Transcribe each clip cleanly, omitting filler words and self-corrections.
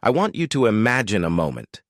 I want you to imagine a moment.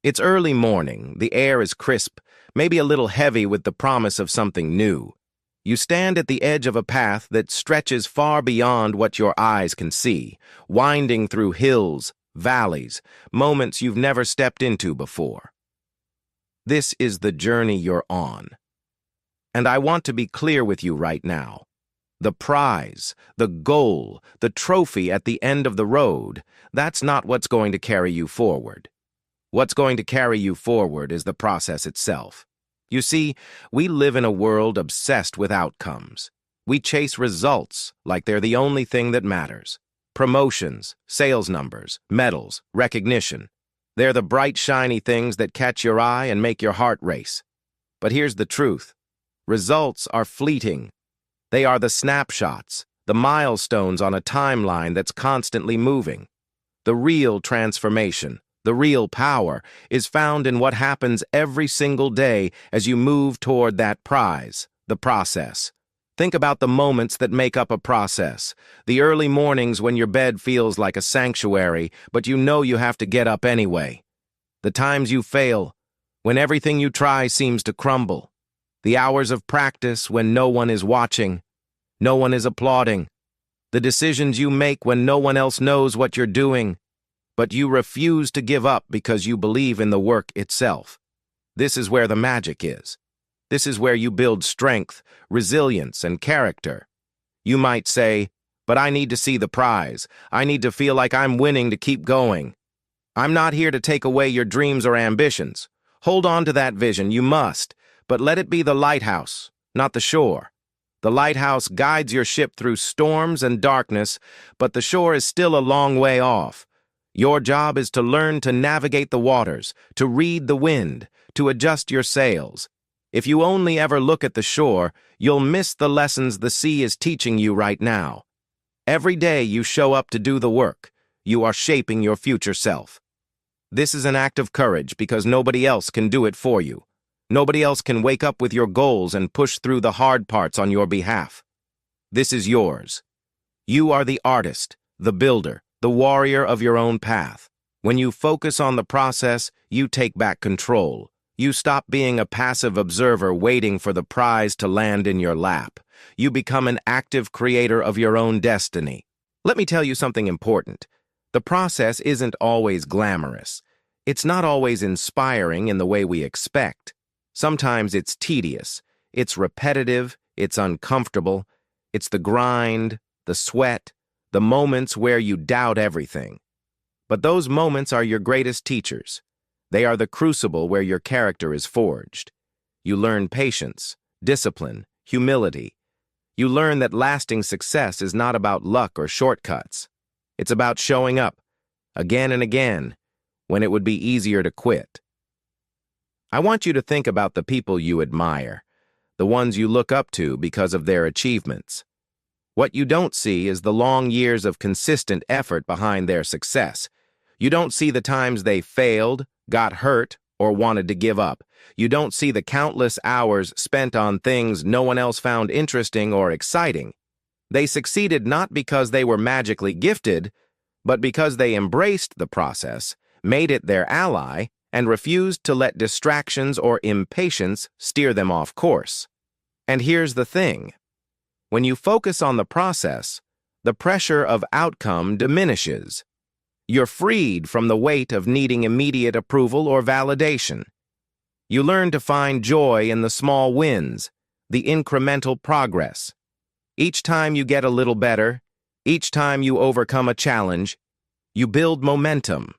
It's early morning, the air is crisp, maybe a little heavy with the promise of something new. You stand at the edge of a path that stretches far beyond what your eyes can see, winding through hills, valleys, moments you've never stepped into before. This is the journey you're on. And I want to be clear with you right now. The prize, the goal, the trophy at the end of the road, that's not what's going to carry you forward. What's going to carry you forward is the process itself. You see, we live in a world obsessed with outcomes. We chase results like they're the only thing that matters. Promotions, sales numbers, medals, recognition. They're the bright, shiny things that catch your eye and make your heart race. But here's the truth. Results are fleeting. They are the snapshots, the milestones on a timeline that's constantly moving. The real transformation, the real power, is found in what happens every single day as you move toward that prize, the process. Think about the moments that make up a process. The early mornings when your bed feels like a sanctuary, but you know you have to get up anyway. The times you fail, when everything you try seems to crumble. The hours of practice when no one is watching, no one is applauding. The decisions you make when no one else knows what you're doing, but you refuse to give up because you believe in the work itself. This is where the magic is. This is where you build strength, resilience, and character. You might say, but I need to see the prize. I need to feel like I'm winning to keep going. I'm not here to take away your dreams or ambitions. Hold on to that vision, you must, but let it be the lighthouse, not the shore. The lighthouse guides your ship through storms and darkness, but the shore is still a long way off. Your job is to learn to navigate the waters, to read the wind, to adjust your sails. If you only ever look at the shore, you'll miss the lessons the sea is teaching you right now. Every day you show up to do the work, you are shaping your future self. This is an act of courage because nobody else can do it for you. Nobody else can wake up with your goals and push through the hard parts on your behalf. This is yours. You are the artist, the builder, the warrior of your own path. When you focus on the process, you take back control. You stop being a passive observer waiting for the prize to land in your lap. You become an active creator of your own destiny. Let me tell you something important. The process isn't always glamorous. It's not always inspiring in the way we expect. Sometimes it's tedious, it's repetitive, it's uncomfortable, it's the grind, the sweat, the moments where you doubt everything. But those moments are your greatest teachers. They are the crucible where your character is forged. You learn patience, discipline, humility. You learn that lasting success is not about luck or shortcuts. It's about showing up, again and again, when it would be easier to quit. I want you to think about the people you admire, the ones you look up to because of their achievements. What you don't see is the long years of consistent effort behind their success. You don't see the times they failed, got hurt, or wanted to give up. You don't see the countless hours spent on things no one else found interesting or exciting. They succeeded not because they were magically gifted, but because they embraced the process, made it their ally, and refused to let distractions or impatience steer them off course. And here's the thing. When you focus on the process, the pressure of outcome diminishes. You're freed from the weight of needing immediate approval or validation. You learn to find joy in the small wins, the incremental progress. Each time you get a little better, each time you overcome a challenge, you build momentum.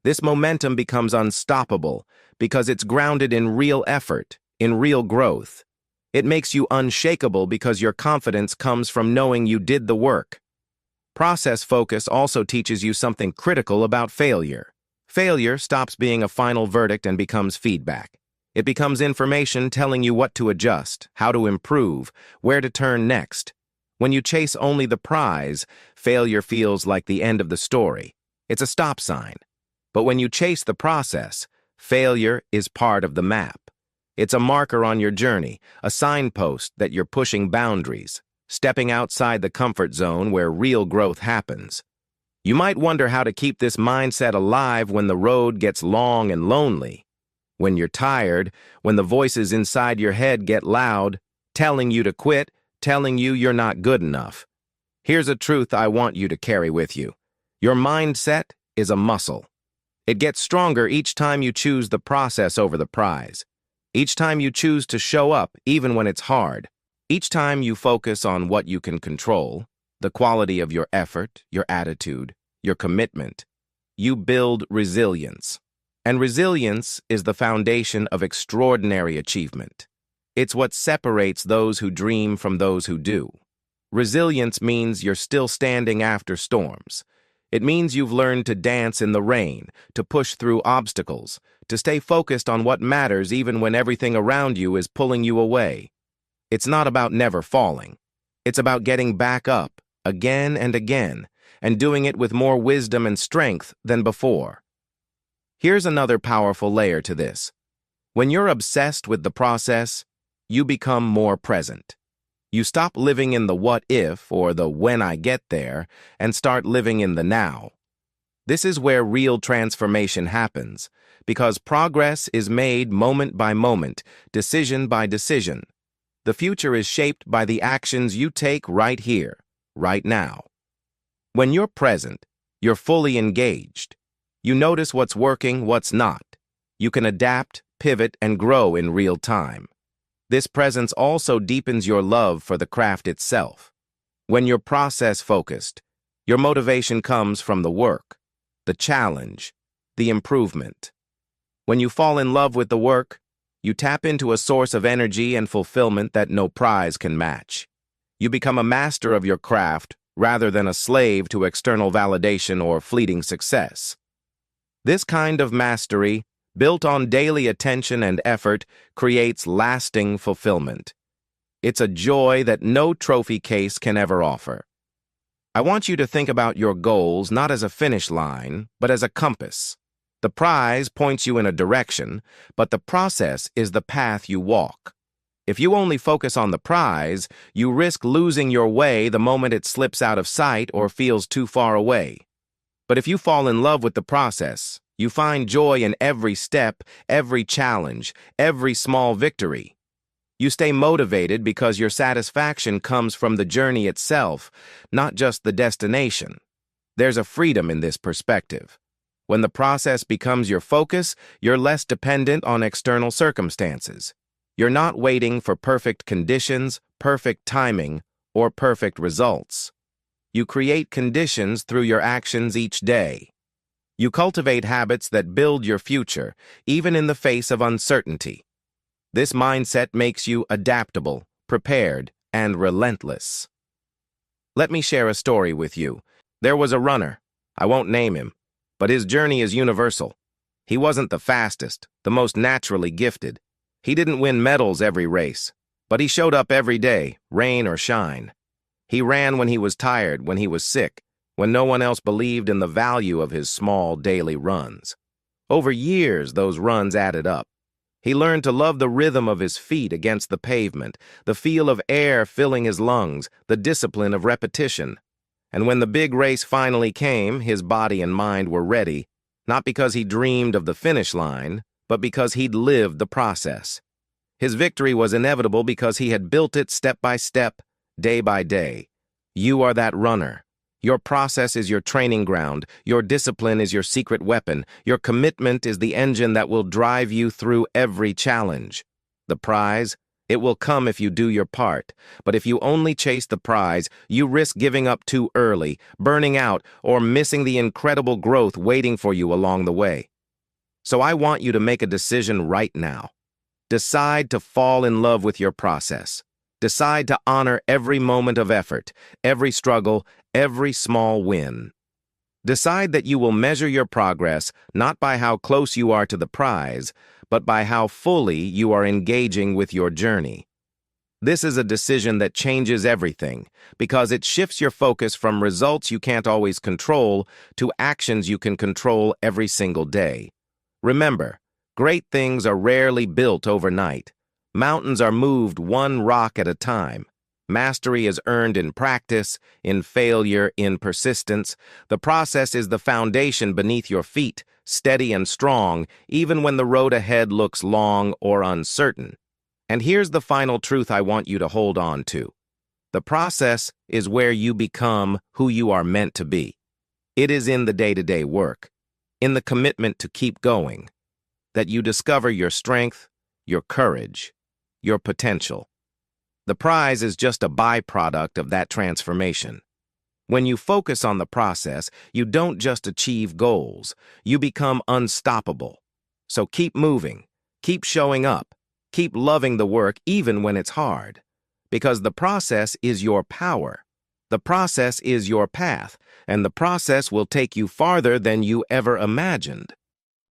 This momentum becomes unstoppable because it's grounded in real effort, in real growth. It makes you unshakable because your confidence comes from knowing you did the work. Process focus also teaches you something critical about failure. Failure stops being a final verdict and becomes feedback. It becomes information telling you what to adjust, how to improve, where to turn next. When you chase only the prize, failure feels like the end of the story. It's a stop sign. But when you chase the process, failure is part of the map. It's a marker on your journey, a signpost that you're pushing boundaries, stepping outside the comfort zone where real growth happens. You might wonder how to keep this mindset alive when the road gets long and lonely. When you're tired, when the voices inside your head get loud, telling you to quit, telling you you're not good enough. Here's a truth I want you to carry with you. Your mindset is a muscle. It gets stronger each time you choose the process over the prize. Each time you choose to show up, even when it's hard. Each time you focus on what you can control, the quality of your effort, your attitude, your commitment, you build resilience. And resilience is the foundation of extraordinary achievement. It's what separates those who dream from those who do. Resilience means you're still standing after storms. It means you've learned to dance in the rain, to push through obstacles, to stay focused on what matters even when everything around you is pulling you away. It's not about never falling. It's about getting back up again and again, and doing it with more wisdom and strength than before. Here's another powerful layer to this. When you're obsessed with the process, you become more present. You stop living in the what if or the when I get there and start living in the now. This is where real transformation happens, because progress is made moment by moment, decision by decision. The future is shaped by the actions you take right here, right now. When you're present, you're fully engaged. You notice what's working, what's not. You can adapt, pivot, and grow in real time. This presence also deepens your love for the craft itself. When you're process-focused, your motivation comes from the work, the challenge, the improvement. When you fall in love with the work, you tap into a source of energy and fulfillment that no prize can match. You become a master of your craft rather than a slave to external validation or fleeting success. This kind of mastery, built on daily attention and effort, creates lasting fulfillment. It's a joy that no trophy case can ever offer. I want you to think about your goals not as a finish line, but as a compass. The prize points you in a direction, but the process is the path you walk. If you only focus on the prize, you risk losing your way the moment it slips out of sight or feels too far away. But if you fall in love with the process, you find joy in every step, every challenge, every small victory. You stay motivated because your satisfaction comes from the journey itself, not just the destination. There's a freedom in this perspective. When the process becomes your focus, you're less dependent on external circumstances. You're not waiting for perfect conditions, perfect timing, or perfect results. You create conditions through your actions each day. You cultivate habits that build your future, even in the face of uncertainty. This mindset makes you adaptable, prepared, and relentless. Let me share a story with you. There was a runner. I won't name him, but his journey is universal. He wasn't the fastest, the most naturally gifted. He didn't win medals every race, but he showed up every day, rain or shine. He ran when he was tired, when he was sick, when no one else believed in the value of his small daily runs. Over years, those runs added up. He learned to love the rhythm of his feet against the pavement, the feel of air filling his lungs, the discipline of repetition. And when the big race finally came, his body and mind were ready, not because he dreamed of the finish line, but because he'd lived the process. His victory was inevitable because he had built it step by step, day by day. You are that runner. Your process is your training ground. Your discipline is your secret weapon. Your commitment is the engine that will drive you through every challenge. The prize? It will come if you do your part. But if you only chase the prize, you risk giving up too early, burning out, or missing the incredible growth waiting for you along the way. So I want you to make a decision right now. Decide to fall in love with your process. Decide to honor every moment of effort, every struggle, every small win. Decide that you will measure your progress not by how close you are to the prize, but by how fully you are engaging with your journey. This is a decision that changes everything because it shifts your focus from results you can't always control to actions you can control every single day. Remember, great things are rarely built overnight. Mountains are moved one rock at a time. Mastery is earned in practice, in failure, in persistence. The process is the foundation beneath your feet, steady and strong, even when the road ahead looks long or uncertain. And here's the final truth I want you to hold on to. The process is where you become who you are meant to be. It is in the day-to-day work, in the commitment to keep going, that you discover your strength, your courage, your potential. The prize is just a byproduct of that transformation. When you focus on the process, you don't just achieve goals, you become unstoppable. So keep moving, keep showing up, keep loving the work even when it's hard. Because the process is your power. The process is your path, and the process will take you farther than you ever imagined.